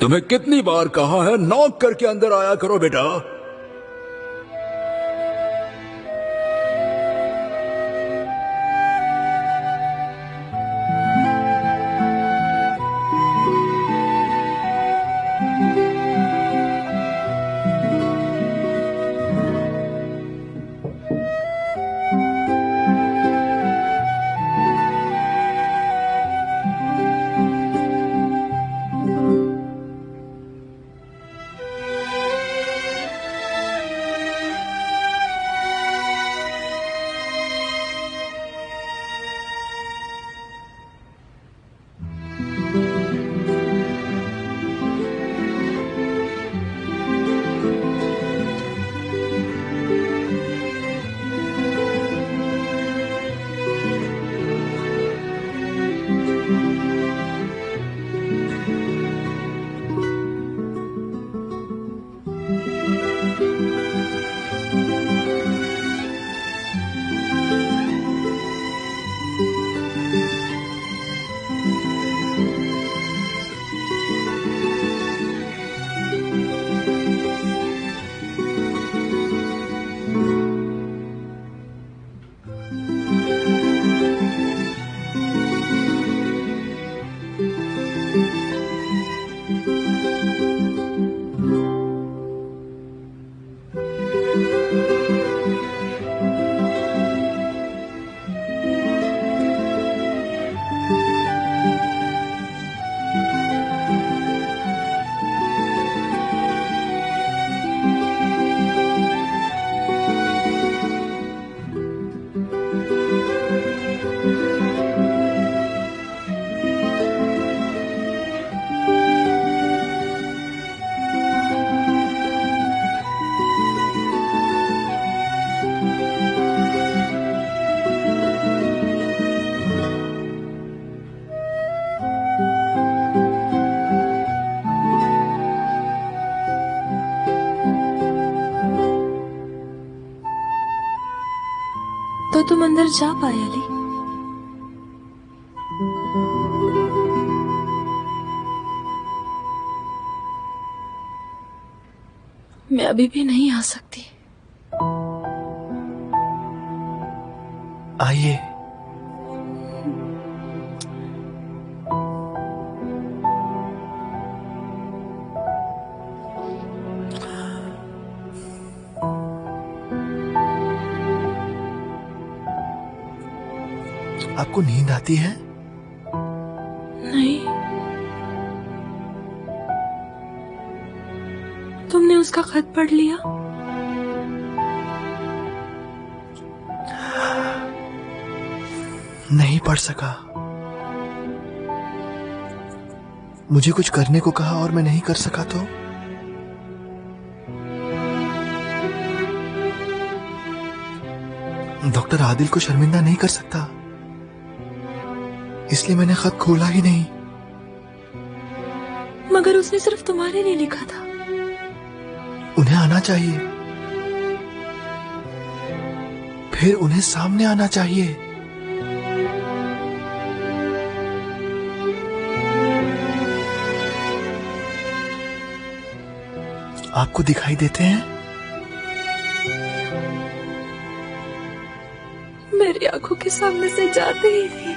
तुम्हें कितनी बार कहा है नॉक करके अंदर आया करो बेटा। तो तुम अंदर जा पाए अली? मैं अभी भी नहीं आ सकती। आइए। आपको नींद आती है? नहीं। तुमने उसका खत पढ़ लिया? नहीं पढ़ सका। मुझे कुछ करने को कहा और मैं नहीं कर सका तो? डॉक्टर आदिल को शर्मिंदा नहीं कर सकता, इसलिए मैंने खत खोला ही नहीं। मगर उसने सिर्फ तुम्हारे लिए लिखा था। उन्हें आना चाहिए, फिर उन्हें सामने आना चाहिए। आपको दिखाई देते हैं? मेरी आंखों के सामने से जाते ही नहीं।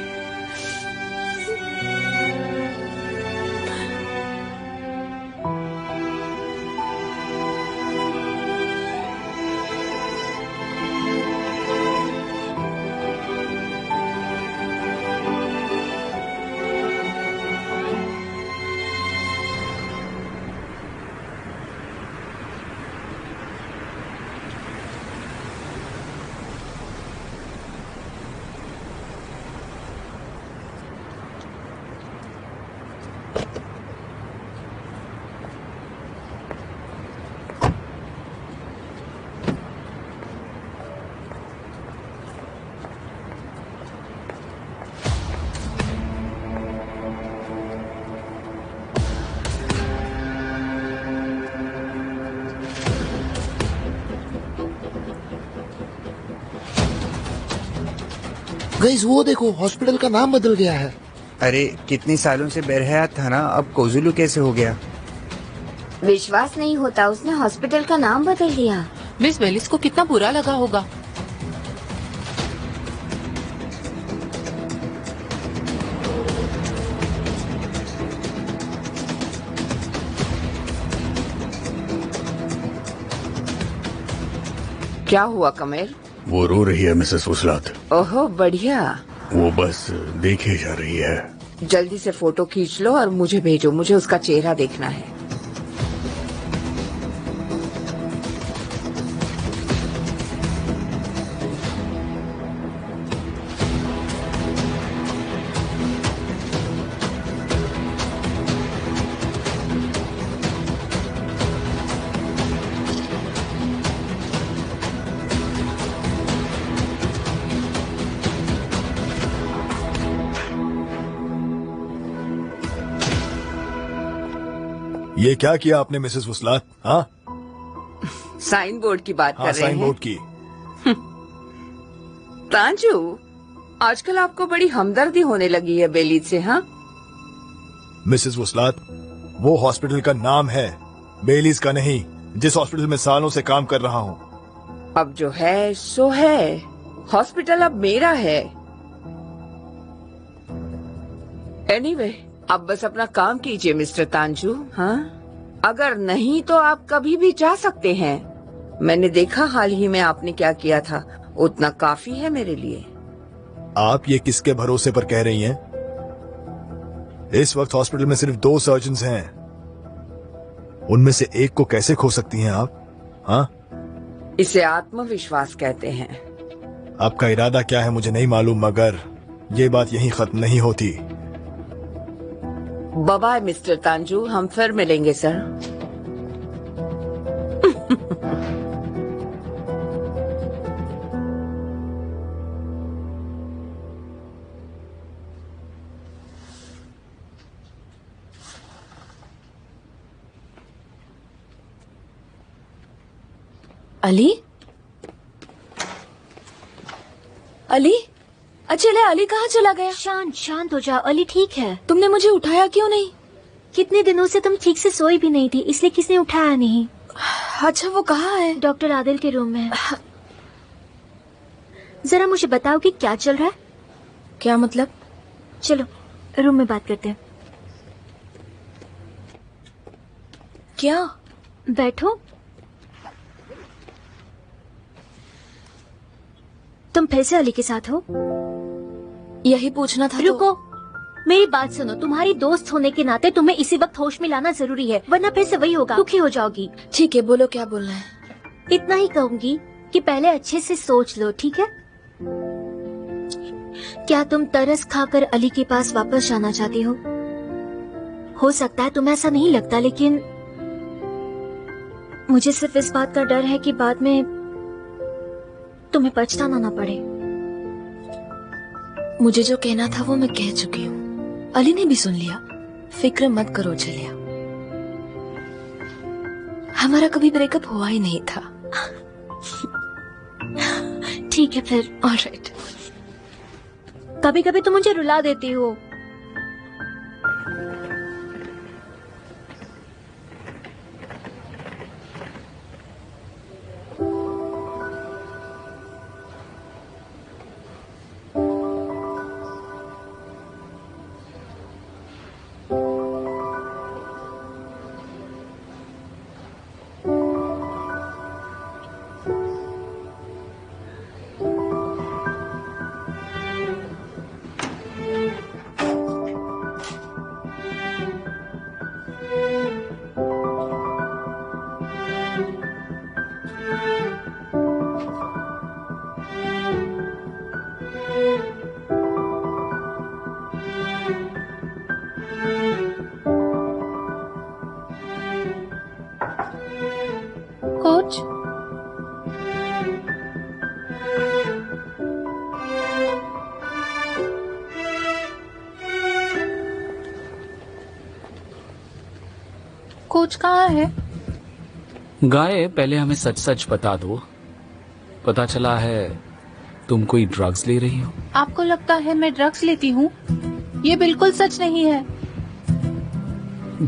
गाइस वो देखो, हॉस्पिटल का नाम बदल गया है। अरे कितने सालों से बेरहयात था ना, अब कोजुलू कैसे हो गया? विश्वास नहीं होता, उसने हॉस्पिटल का नाम बदल दिया। मिस वेलिस को कितना बुरा लगा होगा। क्या हुआ कमेल? वो रो रही है मिसेस वसलात। ओहो बढ़िया। वो बस देखे जा रही है। जल्दी से फोटो खींच लो और मुझे भेजो, मुझे उसका चेहरा देखना है। ये क्या किया आपने मिसेस वसलात? हाँ साइन बोर्ड की बात हाँ, कर रहे साइन हैं। बोर्ड की। तांजू, आजकल आपको बड़ी हमदर्दी होने लगी है बेलीज से। हाँ मिसेस वसलात, वो हॉस्पिटल का नाम है, बेलीज का नहीं, जिस हॉस्पिटल में सालों से काम कर रहा हूँ। अब जो है सो है, हॉस्पिटल अब मेरा है। एनीवे, अब बस अपना काम कीजिए मिस्टर तांजू। हाँ, अगर नहीं तो आप कभी भी जा सकते हैं। मैंने देखा हाल ही में आपने क्या किया था, उतना काफी है मेरे लिए। आप ये किसके भरोसे पर कह रही हैं? इस वक्त हॉस्पिटल में सिर्फ 2 सर्जन्स हैं, उनमें से एक को कैसे खो सकती हैं आप? हाँ, इसे आत्मविश्वास कहते हैं। आपका इरादा क्या है मुझे नहीं मालूम, मगर ये बात यहीं खत्म नहीं होती। बाय बाय मिस्टर तांजू, हम फिर मिलेंगे सर। अली? अली? अचले, अली कहाँ चला गया? शांत शांत हो जाओ, अली ठीक है। तुमने मुझे उठाया क्यों नहीं? कितने दिनों से तुम ठीक से सोई भी नहीं थी, इसलिए किसी ने उठाया नहीं। अच्छा, वो कहाँ है? डॉक्टर आदिल के रूम में। जरा मुझे बताओ कि क्या चल रहा है। क्या मतलब? चलो रूम में बात करते हैं। क्या? बैठो। तुम फिर से अली के साथ हो? यही पूछना था। रुको, मेरी बात सुनो। तुम्हारी दोस्त होने के नाते तुम्हें इसी वक्त होश में लाना जरूरी है, वरना फिर से वही होगा, दुखी हो जाओगी। ठीक है, बोलो क्या बोलना है। इतना ही कहूंगी कि पहले अच्छे से सोच लो, ठीक है? क्या तुम तरस खाकर अली के पास वापस जाना चाहती हो? हो सकता है तुम्हें ऐसा नहीं लगता, लेकिन मुझे सिर्फ इस बात का डर है कि बाद में तुम्हें पछताना ना पड़े। मुझे जो कहना था वो मैं कह चुकी हूँ। अली ने भी सुन लिया। फिक्र मत करो चलिया, हमारा कभी ब्रेकअप हुआ ही नहीं था। ठीक है फिर। ऑलराइट। कभी कभी तुम मुझे रुला देती हो। कोच कहाँ है? गाय, पहले हमें सच सच बता दो। पता चला है तुम कोई ड्रग्स ले रही हो? आपको लगता है मैं ड्रग्स लेती हूँ? ये बिल्कुल सच नहीं है।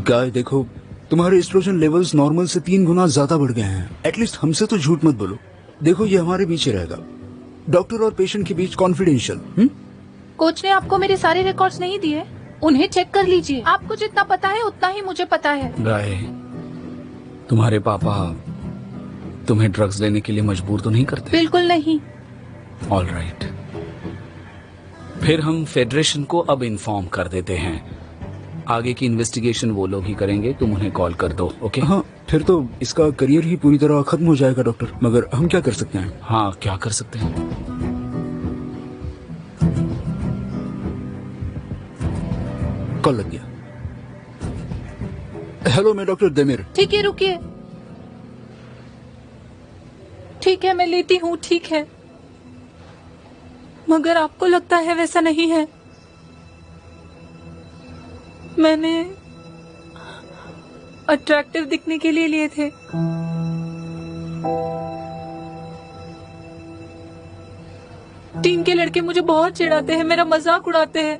गाय देखो, तुम्हारे एस्ट्रोजन लेवल्स नॉर्मल से 3 गुना ज्यादा बढ़ गए हैं। एटलीस्ट हमसे तो झूठ मत बोलो। देखो ये हमारे बीच ही रहेगा, डॉक्टर और पेशेंट के बीच कॉन्फिडेंशियल। कोच ने आपको मेरे सारे रिकॉर्ड्स नहीं दिए, उन्हें चेक कर लीजिए। आपको जितना पता है उतना ही मुझे पता है। गाय, तुम्हारे पापा तुम्हें ड्रग्स लेने के लिए मजबूर तो नहीं करते? बिल्कुल नहीं। ऑल राइट, फिर हम फेडरेशन को अब इन्फॉर्म कर देते हैं। आगे की इन्वेस्टिगेशन वो लोग ही करेंगे, तुम उन्हें कॉल कर दो। ओके? हाँ, फिर तो इसका करियर ही पूरी तरह खत्म हो जाएगा डॉक्टर। मगर हम क्या कर सकते हैं? हाँ, क्या कर सकते हैं? कॉल लग गया। हेलो, मैं डॉक्टर देमिर। ठीक है, रुकिए। ठीक है, मैं लेती हूँ, ठीक है, मगर आपको लगता है वैसा नहीं है। मैंने अट्रैक्टिव दिखने के लिए लिए थे। टीम के लड़के मुझे बहुत चिढ़ाते हैं, मेरा मजाक उड़ाते हैं।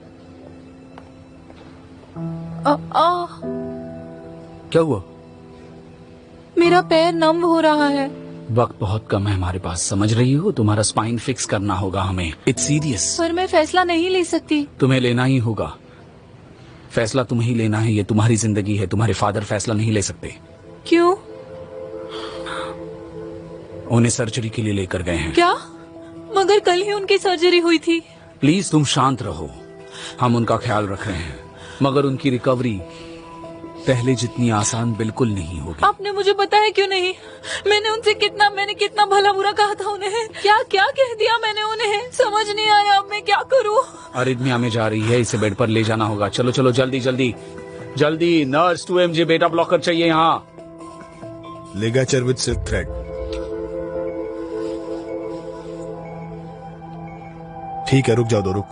क्या हुआ? मेरा पैर नम हो रहा है। वक्त बहुत कम है हमारे पास, समझ रही हो? तुम्हारा स्पाइन फिक्स करना होगा हमें। It's serious. पर मैं फैसला नहीं ले सकती। तुम्हें लेना ही होगा फैसला, तुम्हें ही लेना है। ये तुम्हारी जिंदगी है, तुम्हारे फादर फैसला नहीं ले सकते। क्यों? उन्हें सर्जरी के लिए लेकर गए हैं। क्या? मगर कल ही उनकी सर्जरी हुई थी। प्लीज तुम शांत रहो, हम उनका ख्याल रख रहे हैं, मगर उनकी रिकवरी पहले जितनी आसान बिल्कुल नहीं होगी। आपने मुझे बताया क्यों नहीं? मैंने कितना भला बुरा कहा था उन्हें। क्या क्या कह दिया मैंने उन्हें, समझ नहीं आया। अब मैं क्या करूं? अरिदमिया में जा रही है, इसे बेड पर ले जाना होगा। चलो चलो, जल्दी जल्दी जल्दी। नर्स 2mg बेटा ब्लॉकर चाहिए यहाँ। लिगाचर विद सिल्क थ्रेड। ठीक है, रुक जाओ, दो रुक।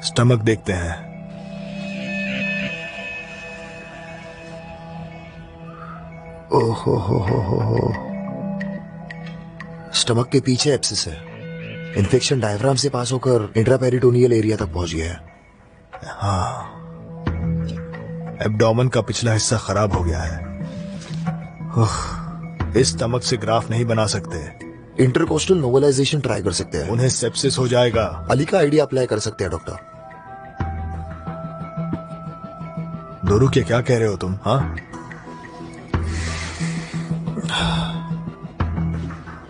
स्टमक देखते हैं। ओहो हो। स्टमक के पीछे एब्सिस है। इन्फेक्शन डायफ्राम से पास होकर इंट्रापेरिटोनियल एरिया तक पहुंच गया है। हाँ, एब्डोमेन का पिछला हिस्सा खराब हो गया है। इस स्टमक से ग्राफ नहीं बना सकते। इंटरकोस्टल नोवलाइजेशन ट्राई कर सकते हैं। उन्हें सेप्सिस हो जाएगा। अली का आइडिया अप्लाई कर सकते हैं डॉक्टर। दोरू, क्या कह रहे हो तुम? हाँ,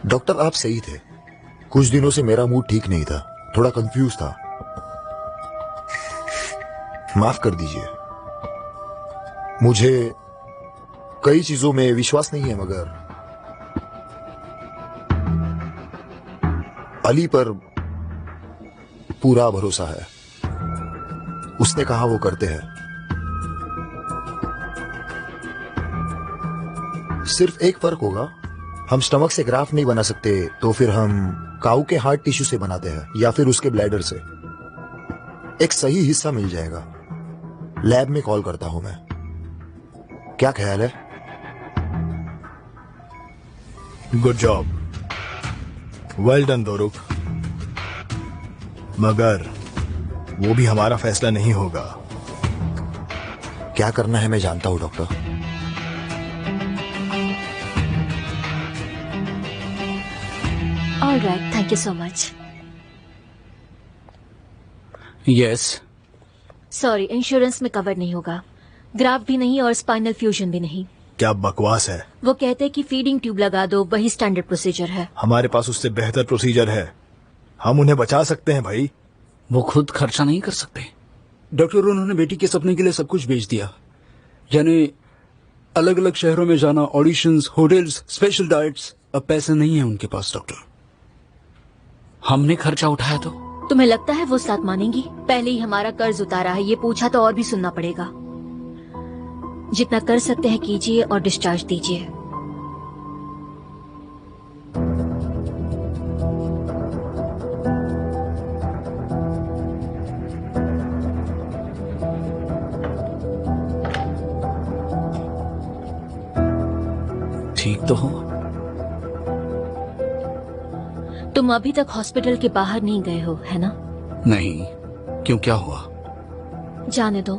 डॉक्टर आप सही थे। कुछ दिनों से मेरा मूड ठीक नहीं था, थोड़ा कंफ्यूज था। माफ कर दीजिए। मुझे कई चीजों में विश्वास नहीं है, मगर अली पर पूरा भरोसा है। उसने कहा वो करते हैं। सिर्फ एक फर्क होगा, हम स्टमक से ग्राफ नहीं बना सकते, तो फिर हम काऊ के हार्ट टिश्यू से बनाते हैं या फिर उसके ब्लैडर से। एक सही हिस्सा मिल जाएगा। लैब में कॉल करता हूं मैं। क्या ख्याल है? Good job, well done Doruk. मगर वो भी हमारा फैसला नहीं होगा। क्या करना है मैं जानता हूं doctor. Alright, thank you so much. Yes. Sorry, insurance में कवर नहीं होगा। ग्राफ भी नहीं और स्पाइनल फ्यूजन भी नहीं। क्या बकवास है। वो कहते हैं कि फीडिंग ट्यूब लगा दो, वही स्टैंडर्ड प्रोसीजर है। हमारे पास उससे बेहतर प्रोसीजर है। हम उन्हें बचा सकते हैं भाई। वो खुद खर्चा नहीं कर सकते। डॉक्टर, उन्होंने बेटी के सपने के लिए सब कुछ बेच दिया। यानी अलग अलग शहरों में जाना, ऑडिशंस, होटल्स, स्पेशल डाइट्स। अब पैसे नहीं है उनके पास डॉक्टर। हमने खर्चा उठाया तो? तुम्हें लगता है वो साथ मानेंगी? पहले ही हमारा कर्ज उतारा है, ये पूछा तो और भी सुनना पड़ेगा। जितना कर सकते हैं कीजिए और डिस्चार्ज दीजिए। तो तुम अभी तक हॉस्पिटल के बाहर नहीं गए हो, है ना? नहीं, क्यों, क्या हुआ? जाने दो,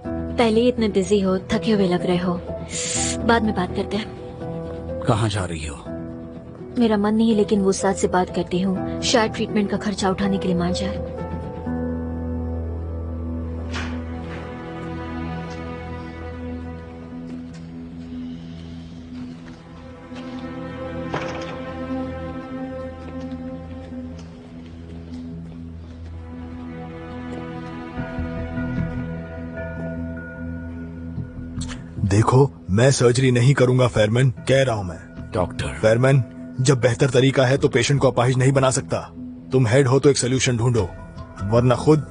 पहले ही इतने बिजी हो, थके हुए लग रहे हो, बाद में बात करते हैं। कहाँ जा रही हो? मेरा मन नहीं है, लेकिन वो साथ से बात करती हूँ, शायद ट्रीटमेंट का खर्चा उठाने के लिए मान जाए। देखो, मैं सर्जरी नहीं करूंगा फेयरमैन, कह रहा हूं मैं। डॉक्टर फेयरमैन, जब बेहतर तरीका है तो पेशेंट को अपाहिज नहीं बना सकता। तुम हेड हो तो एक सोल्यूशन ढूंढो, वरना खुद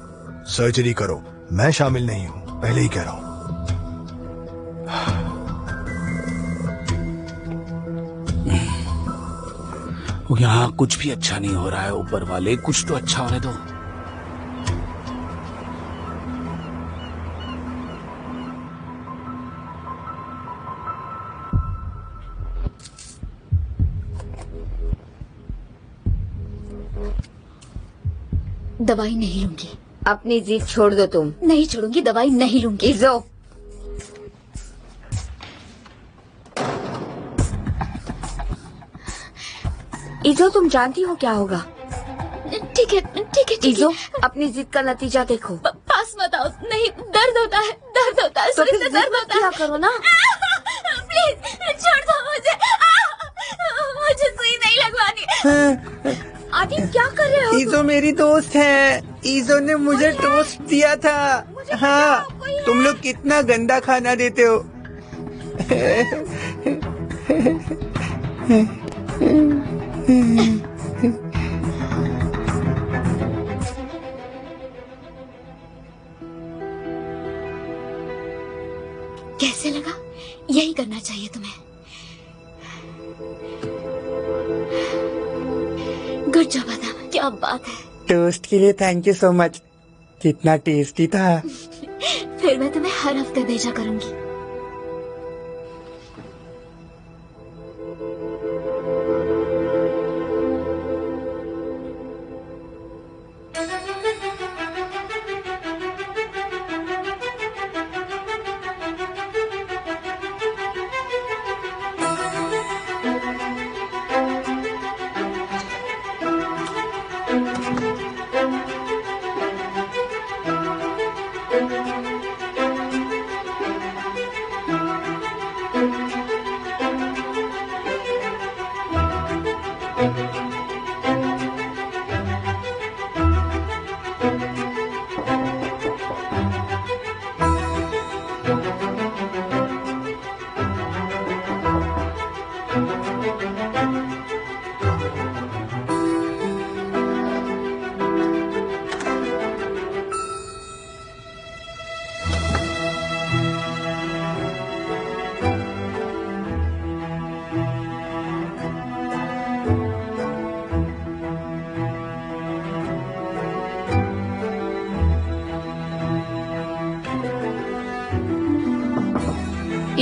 सर्जरी करो। मैं शामिल नहीं हूं, पहले ही कह रहा हूं। यहाँ कुछ भी अच्छा नहीं हो रहा है। ऊपर वाले, कुछ तो अच्छा होने दो। दवाई नहीं लूंगी। अपनी जिद छोड़ दो तुम। नहीं छोड़ूंगी, दवाई नहीं लूंगी। इज़ो, इज़ो, तुम जानती हो क्या होगा? ठीक है, ठीक है, ठीक इज़ो, है। अपनी जिद का नतीजा देखो। पास मत आओ। नहीं, दर्द होता है, दर्द होता है, तो सुई फिर से दर्द होता क्या है। करो ना। प्लीज छोड़ दो मुझे। मुझे सुई नहीं लगवानी। आदि, क्या कर रहे हो? ईजो मेरी दोस्त है। ईजो ने मुझे टोस्ट दिया था। हाँ, तुम लोग कितना गंदा खाना देते हो। कैसे लगा? यही करना चाहिए तुम्हें। गुड जॉब आदम, क्या बात है। टोस्ट के लिए थैंक यू सो मच। कितना टेस्टी था। फिर मैं तुम्हें हर हफ्ते भेजा करूंगी।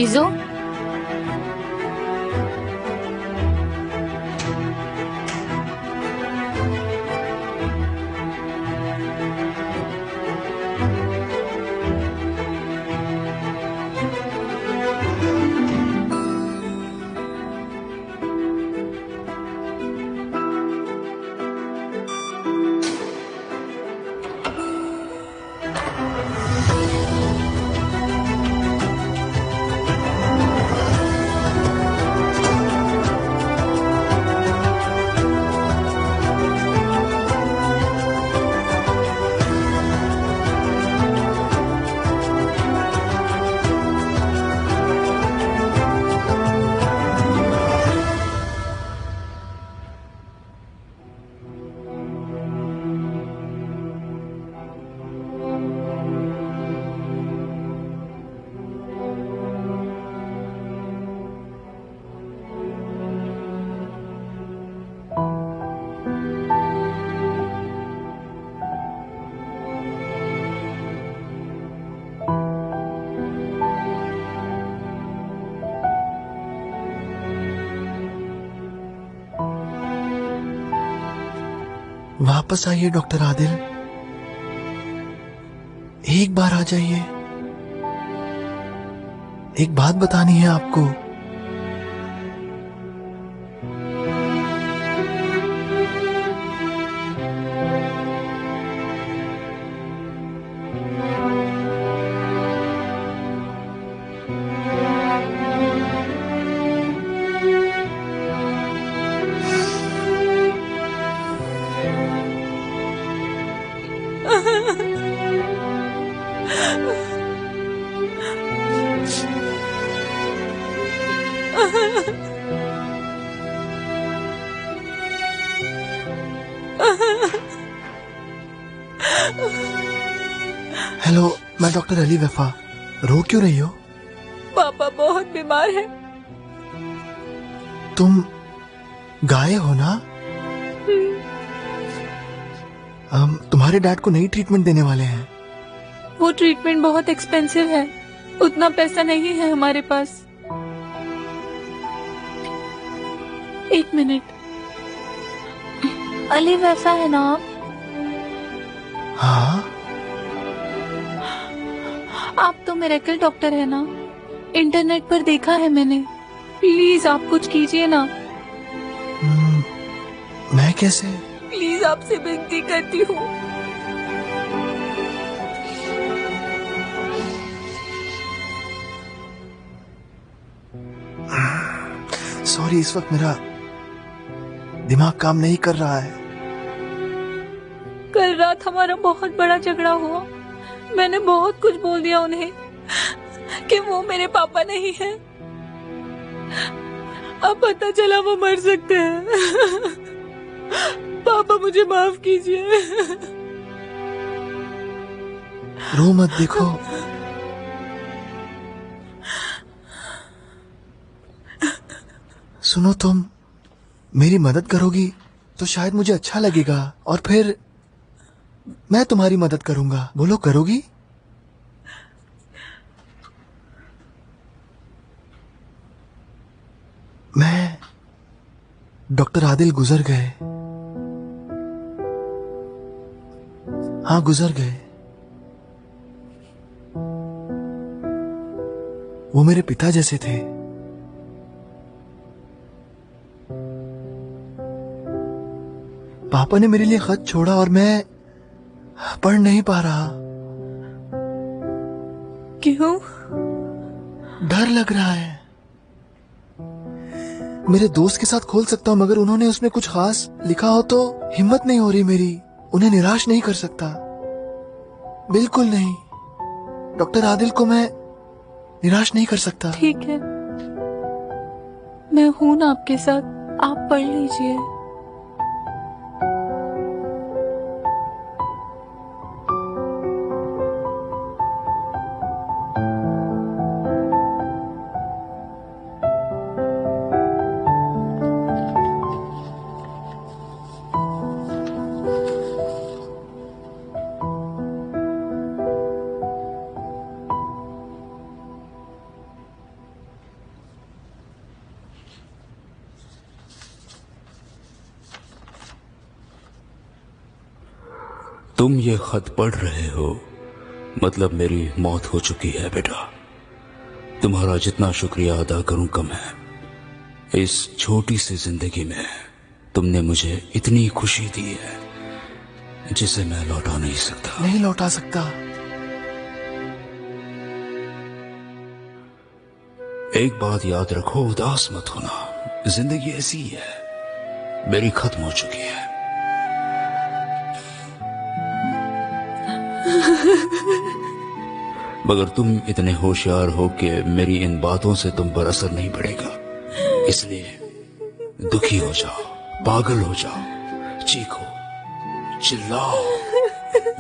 इज़ो, वापस आइए डॉक्टर आदिल, एक बार आ जाइए। एक बात बतानी है आपको। हेलो, मैं डॉक्टर अली वफा। रो क्यों रही हो? पापा बहुत बीमार है। तुम गाय हो ना? हम तुम्हारे डैड को नई ट्रीटमेंट देने वाले हैं। वो ट्रीटमेंट बहुत एक्सपेंसिव है, उतना पैसा नहीं है हमारे पास। एक मिनट, अली वैसा है ना आप? हाँ, आप तो मिरेकल डॉक्टर है ना? इंटरनेट पर देखा है मैंने। प्लीज आप कुछ कीजिए ना। मैं कैसे? प्लीज आपसे विनती करती हूँ। सॉरी, इस वक्त मेरा दिमाग काम नहीं कर रहा है। कल रात हमारा बहुत बड़ा झगड़ा हुआ। मैंने बहुत कुछ बोल दिया उन्हें कि वो मेरे पापा नहीं हैं। अब पता चला वो मर सकते हैं। पापा मुझे माफ कीजिए। रो मत, देखो सुनो, तुम मेरी मदद करोगी तो शायद मुझे अच्छा लगेगा और फिर मैं तुम्हारी मदद करूंगा। बोलो, करोगी? मैं डॉक्टर आदिल गुजर गए। हाँ, गुजर गए। वो मेरे पिता जैसे थे। पापा ने मेरे लिए खत छोड़ा और मैं पढ़ नहीं पा रहा। क्यों? डर लग रहा है। मेरे दोस्त के साथ खोल सकता हूँ, मगर उन्होंने उसमें कुछ खास लिखा हो तो हिम्मत नहीं हो रही मेरी। उन्हें निराश नहीं कर सकता, बिल्कुल नहीं। डॉक्टर आदिल को मैं निराश नहीं कर सकता। ठीक है, मैं हूं ना आपके साथ, आप पढ़ लीजिए। तुम ये खत पढ़ रहे हो, मतलब मेरी मौत हो चुकी है बेटा। तुम्हारा जितना शुक्रिया अदा करूं कम है। इस छोटी सी जिंदगी में तुमने मुझे इतनी खुशी दी है जिसे मैं लौटा नहीं सकता। नहीं लौटा सकता। एक बात याद रखो, उदास मत होना। जिंदगी ऐसी ही है, मेरी खत्म हो चुकी है। मगर तुम इतने होशियार हो कि मेरी इन बातों से तुम पर असर नहीं पड़ेगा। इसलिए दुखी हो जाओ, पागल हो जाओ, चीखो, चिल्लाओ,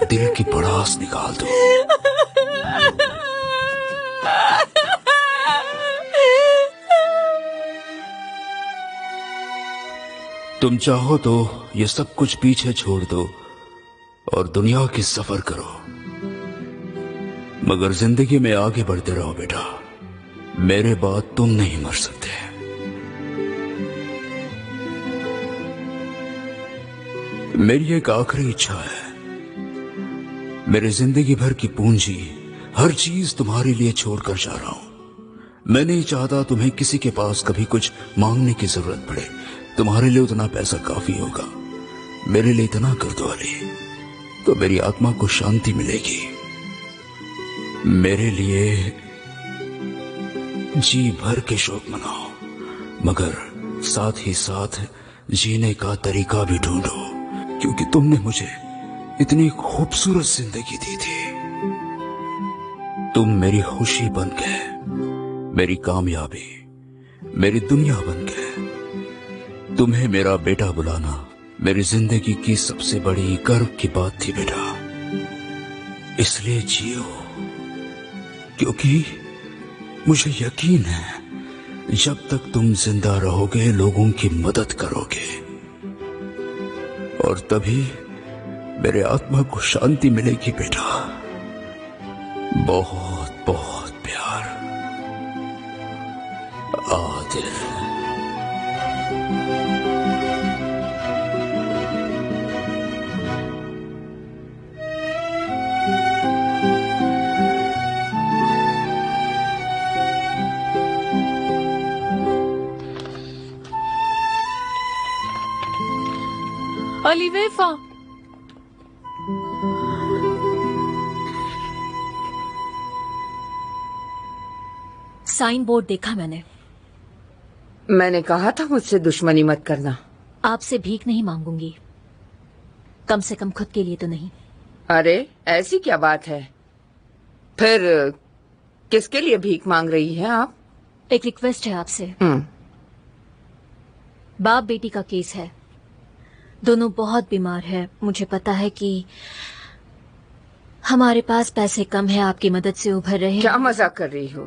दिल की भड़ास निकाल दो। तुम चाहो तो ये सब कुछ पीछे छोड़ दो और दुनिया की सफर करो, मगर जिंदगी में आगे बढ़ते रहो बेटा। मेरे बाद तुम नहीं मर सकते। मेरी एक आखिरी इच्छा है। मेरे जिंदगी भर की पूंजी, हर चीज तुम्हारे लिए छोड़कर जा रहा हूं। मैं नहीं चाहता तुम्हें किसी के पास कभी कुछ मांगने की जरूरत पड़े। तुम्हारे लिए उतना पैसा काफी होगा। मेरे लिए इतना कर दो अली, तो मेरी आत्मा को शांति मिलेगी। मेरे लिए जी भर के शोक मनाओ, मगर साथ ही साथ जीने का तरीका भी ढूंढो, क्योंकि तुमने मुझे इतनी खूबसूरत जिंदगी दी थी। तुम मेरी खुशी बन गए, मेरी कामयाबी, मेरी दुनिया बन गए। तुम्हें मेरा बेटा बुलाना मेरी जिंदगी की सबसे बड़ी गर्व की बात थी बेटा। इसलिए जियो, क्योंकि मुझे यकीन है जब तक तुम जिंदा रहोगे लोगों की मदद करोगे, और तभी मेरे आत्मा को शांति मिलेगी बेटा। बहुत बहुत प्यार, आदिल। अली वेफा, साइन बोर्ड देखा मैंने। मैंने कहा था मुझसे दुश्मनी मत करना। आपसे भीख नहीं मांगूंगी, कम से कम खुद के लिए तो नहीं। अरे ऐसी क्या बात है? फिर किसके लिए भीख मांग रही हैं आप? एक रिक्वेस्ट है आपसे। बाप बेटी का केस है, दोनों बहुत बीमार है। मुझे पता है कि हमारे पास पैसे कम है, आपकी मदद से उभर रहे। क्या मजाक कर रही हो?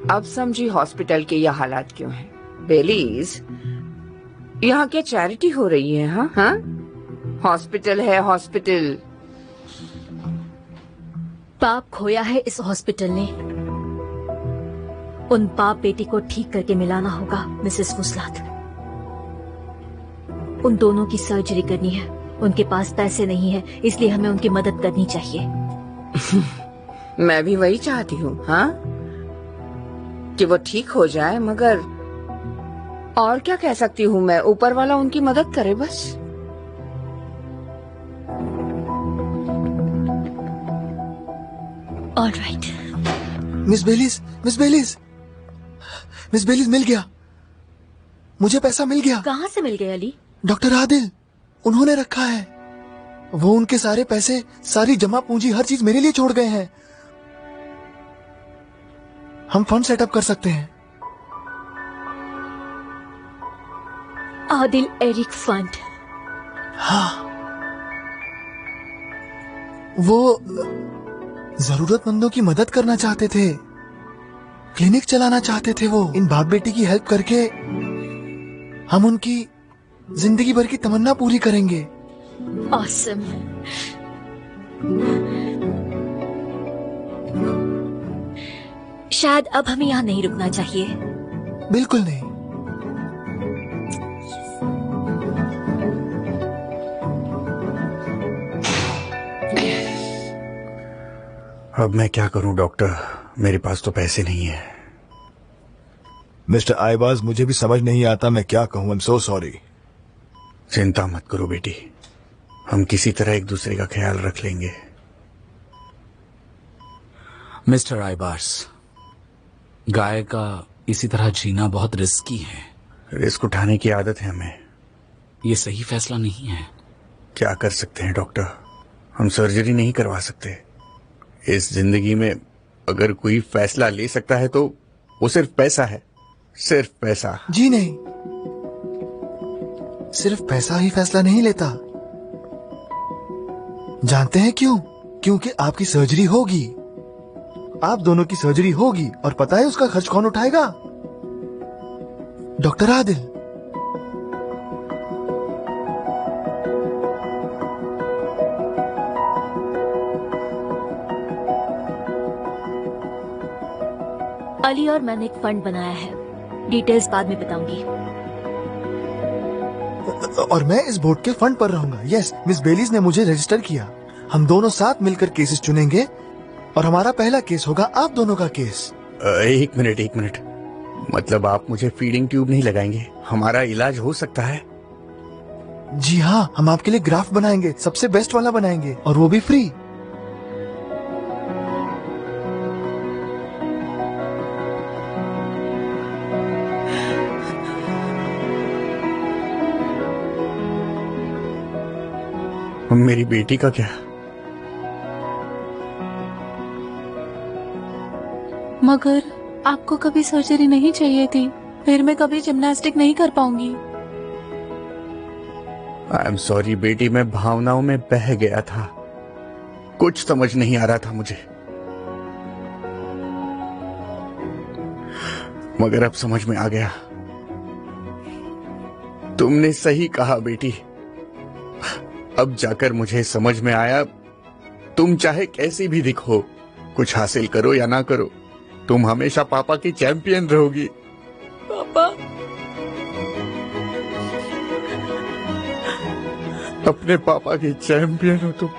अब समझी हॉस्पिटल के यह हालात क्यों हैं। बेलीज, यहाँ के चैरिटी हो रही है। हाँ हाँ, हॉस्पिटल है हॉस्पिटल। पाप खोया है इस हॉस्पिटल ने। उन बाप बेटी को ठीक करके मिलाना होगा मिसेस वुसलात। उन दोनों की सर्जरी करनी है, उनके पास पैसे नहीं है, इसलिए हमें उनकी मदद करनी चाहिए। मैं भी वही चाहती हूँ, हाँ, कि वो ठीक हो जाए, मगर और क्या कह सकती हूँ मैं? ऊपर वाला उनकी मदद करे बस। Alright. Miss Belis, miss Belis, miss Belis, मिल गया, मुझे पैसा मिल गया। कहाँ से मिल गया अली? डॉक्टर आदिल, उन्होंने रखा है। वो उनके सारे पैसे, सारी जमा पूंजी, हर चीज मेरे लिए छोड़ गए हैं। हम फंड सेटअप कर सकते हैं। Adil Eric fund. हाँ, वो जरूरतमंदों की मदद करना चाहते थे, क्लिनिक चलाना चाहते थे। वो इन बाप बेटी की हेल्प करके हम उनकी जिंदगी भर की तमन्ना पूरी करेंगे। ऑसम। शायद अब हमें यहाँ नहीं रुकना चाहिए। बिल्कुल नहीं। अब मैं क्या करूं डॉक्टर, मेरे पास तो पैसे नहीं है। मिस्टर आइबाज, मुझे भी समझ नहीं आता मैं क्या कहूं। I am so sorry. चिंता मत करो बेटी, हम किसी तरह एक दूसरे का ख्याल रख लेंगे। मिस्टर आइबाज, गाय का इसी तरह जीना बहुत रिस्की है। रिस्क उठाने की आदत है हमें। ये सही फैसला नहीं है। क्या कर सकते हैं डॉक्टर, हम सर्जरी नहीं करवा सकते। इस जिंदगी में अगर कोई फैसला ले सकता है तो वो सिर्फ पैसा है, सिर्फ पैसा। जी नहीं, सिर्फ पैसा ही फैसला नहीं लेता। जानते हैं क्यों? क्योंकि आपकी सर्जरी होगी, आप दोनों की सर्जरी होगी, और पता है उसका खर्च कौन उठाएगा? डॉक्टर आदिल। अली और मैंने एक फंड बनाया है, डिटेल्स बाद में बताऊंगी। और मैं इस बोर्ड के फंड पर रहूंगा। यस, मिस बेलीज ने मुझे रजिस्टर किया। हम दोनों साथ मिलकर केसेस चुनेंगे और हमारा पहला केस होगा आप दोनों का केस। एक मिनट। मतलब आप मुझे फीडिंग ट्यूब नहीं लगाएंगे? हमारा इलाज हो सकता है? जी हाँ, हम आपके लिए ग्राफ बनाएंगे, सबसे बेस्ट वाला बनाएंगे, और वो भी फ्री। मेरी बेटी का क्या? मगर आपको कभी सर्जरी नहीं चाहिए थी, फिर मैं कभी जिम्नास्टिक नहीं कर पाऊंगी। आई एम सॉरी बेटी, मैं भावनाओं में बह गया था, कुछ समझ नहीं आ रहा था मुझे। मगर अब समझ में आ गया। तुमने सही कहा बेटी, अब जाकर मुझे समझ में आया, तुम चाहे कैसी भी दिखो, कुछ हासिल करो या ना करो, तुम हमेशा पापा की चैंपियन रहोगी। पापा, अपने पापा की चैंपियन हो तुम।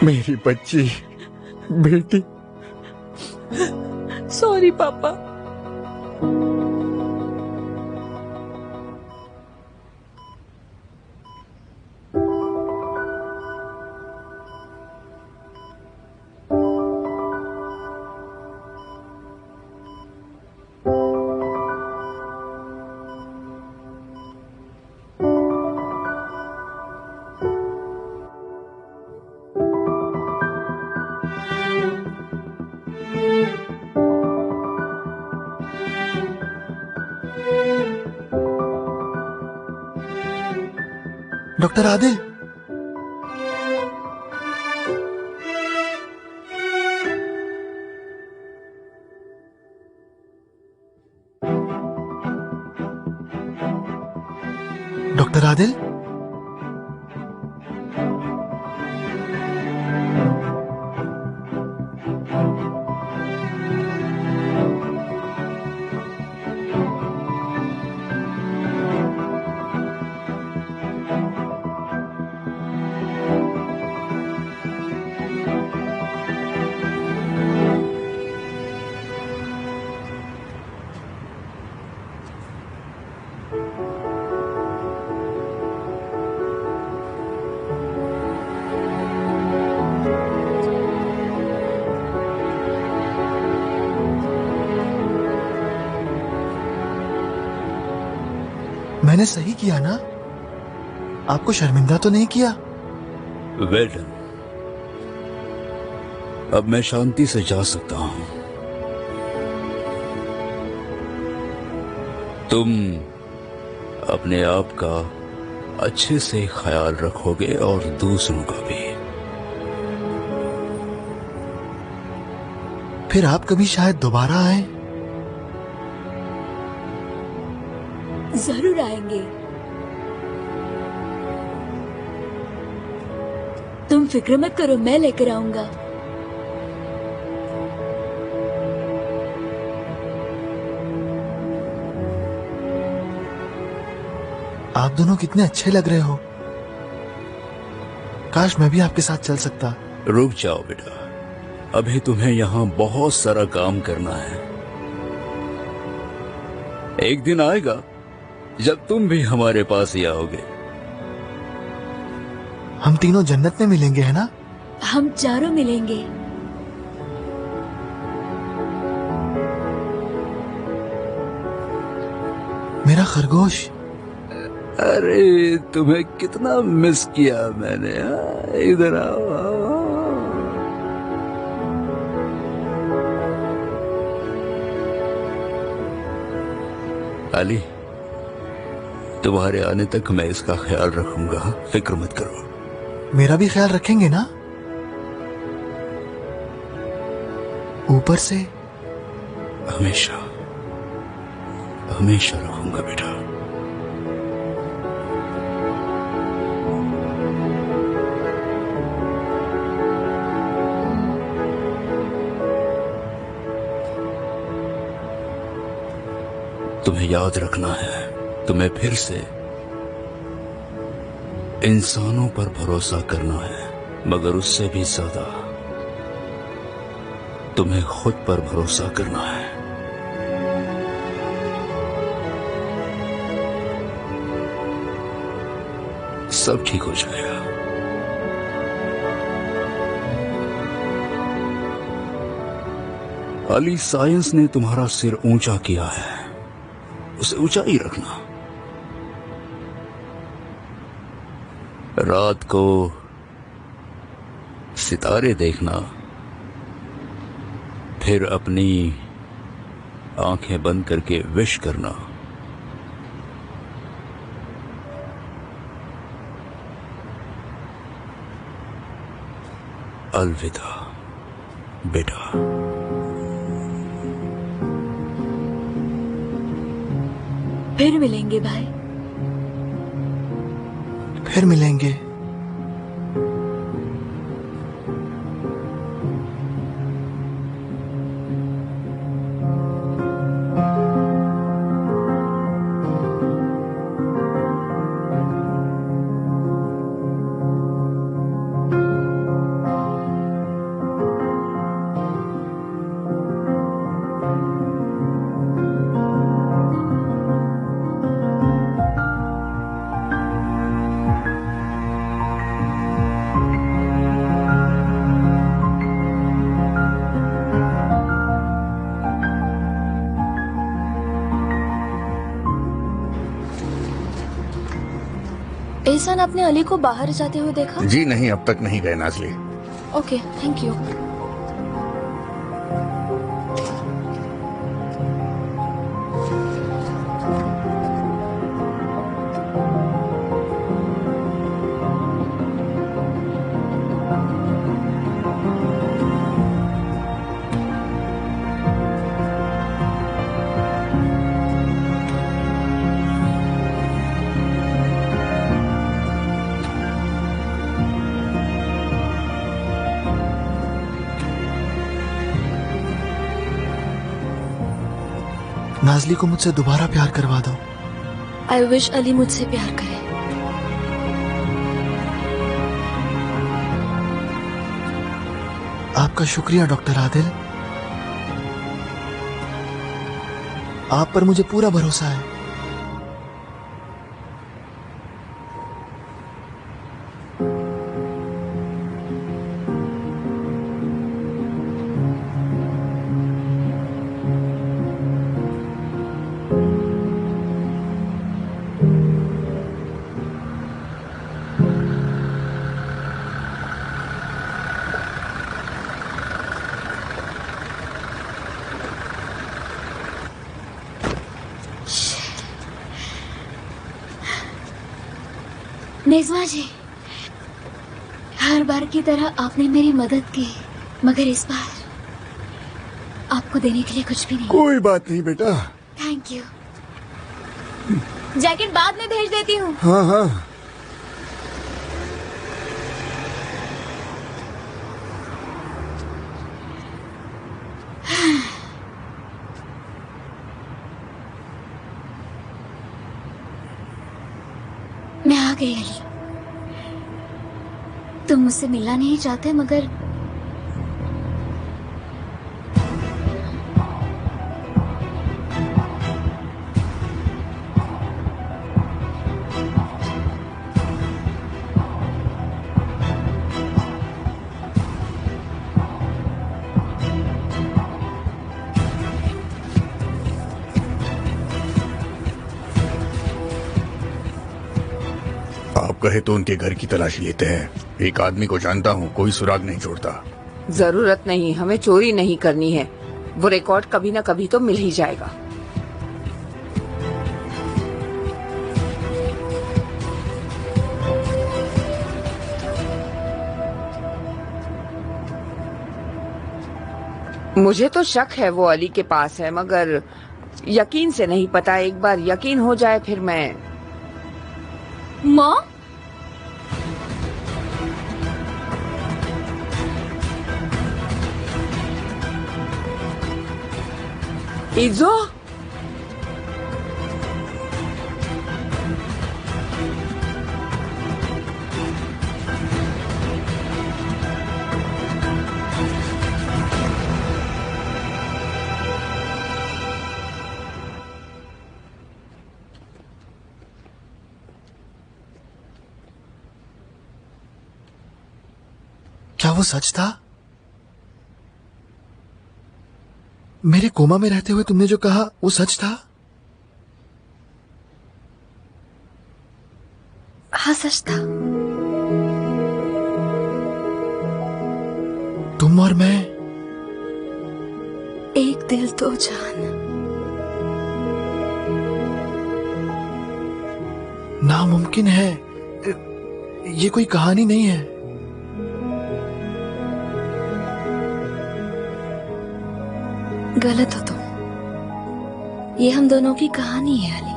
मेरी बच्ची, बेटी। सॉरी पापा। डॉक्टर आदिल, डॉक्टर आदिल, मैंने सही किया ना? आपको शर्मिंदा तो नहीं किया? Well done. अब मैं शांति से जा सकता हूं। तुम अपने आप का अच्छे से ख्याल रखोगे और दूसरों का भी। फिर आप कभी शायद दोबारा आए। जरूर आएंगे। तुम फिक्र मत करो, मैं लेकर आऊंगा। आप दोनों कितने अच्छे लग रहे हो। काश मैं भी आपके साथ चल सकता। रुक जाओ बेटा, अभी तुम्हें यहाँ बहुत सारा काम करना है। एक दिन आएगा जब तुम भी हमारे पास ही आओगे। हम तीनों जन्नत में मिलेंगे, है ना? हम चारों मिलेंगे। मेरा खरगोश। अरे तुम्हें कितना मिस किया मैंने। इधर आओ। अली, तुम्हारे आने तक मैं इसका ख्याल रखूंगा, फिक्र मत करो। मेरा भी ख्याल रखेंगे ना? ऊपर से? हमेशा हमेशा रखूंगा बेटा। तुम्हें याद रखना है, तुम्हें फिर से इंसानों पर भरोसा करना है, मगर उससे भी ज्यादा तुम्हें खुद पर भरोसा करना है। सब ठीक हो जाएगा। अली, साइंस ने तुम्हारा सिर ऊंचा किया है, उसे ऊंचा ही रखना। रात को सितारे देखना, फिर अपनी आंखें बंद करके विश करना। अलविदा बेटा। फिर मिलेंगे भाई। फिर मिलेंगे। एहसान, आपने अली को बाहर जाते हुए देखा? जी नहीं, अब तक नहीं गए Nazli. Okay, thank you. Nazli को मुझसे दोबारा प्यार करवा दो। आई विश अली मुझसे प्यार करे। आपका शुक्रिया डॉक्टर आदिल, आप पर मुझे पूरा भरोसा है। नेज़मा जी, हर बार की तरह आपने मेरी मदद की, मगर इस बार आपको देने के लिए कुछ भी नहीं। कोई बात नहीं बेटा। Thank you. जैकेट बाद में भेज देती हूँ। हाँ हाँ। मैं आ गई अली। तुम मुझसे मिलना नहीं चाहते, मगर आप कहे तो उनके घर की तलाशी लेते हैं। एक आदमी को जानता हूँ, कोई सुराग नहीं छोड़ता। जरूरत नहीं, हमें चोरी नहीं करनी है। वो रिकॉर्ड कभी ना कभी तो मिल ही जाएगा। मुझे तो शक है वो अली के पास है, मगर यकीन से नहीं पता। एक बार यकीन हो जाए फिर मैं। माँ, इज़ो, वो सच था? मेरे कोमा में रहते हुए तुमने जो कहा वो सच था? हाँ, सच था। तुम और मैं एक दिल दो जान। नामुमकिन है, ये कोई कहानी नहीं है। गलत हो तुम। ये हम दोनों की कहानी है अली।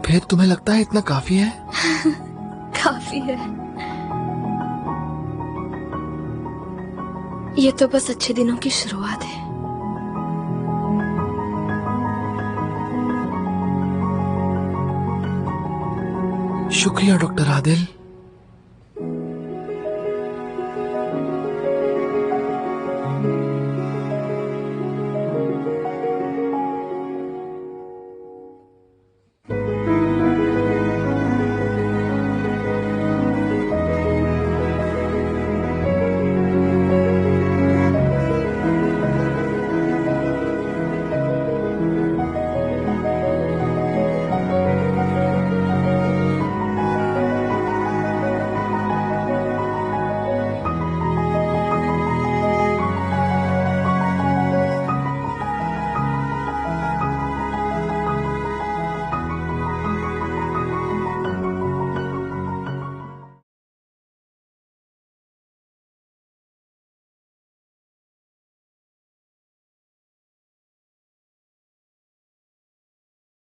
फिर तुम्हें लगता है इतना काफी है? काफी है। ये तो बस अच्छे दिनों की शुरुआत है। शुक्रिया डॉक्टर आदिल।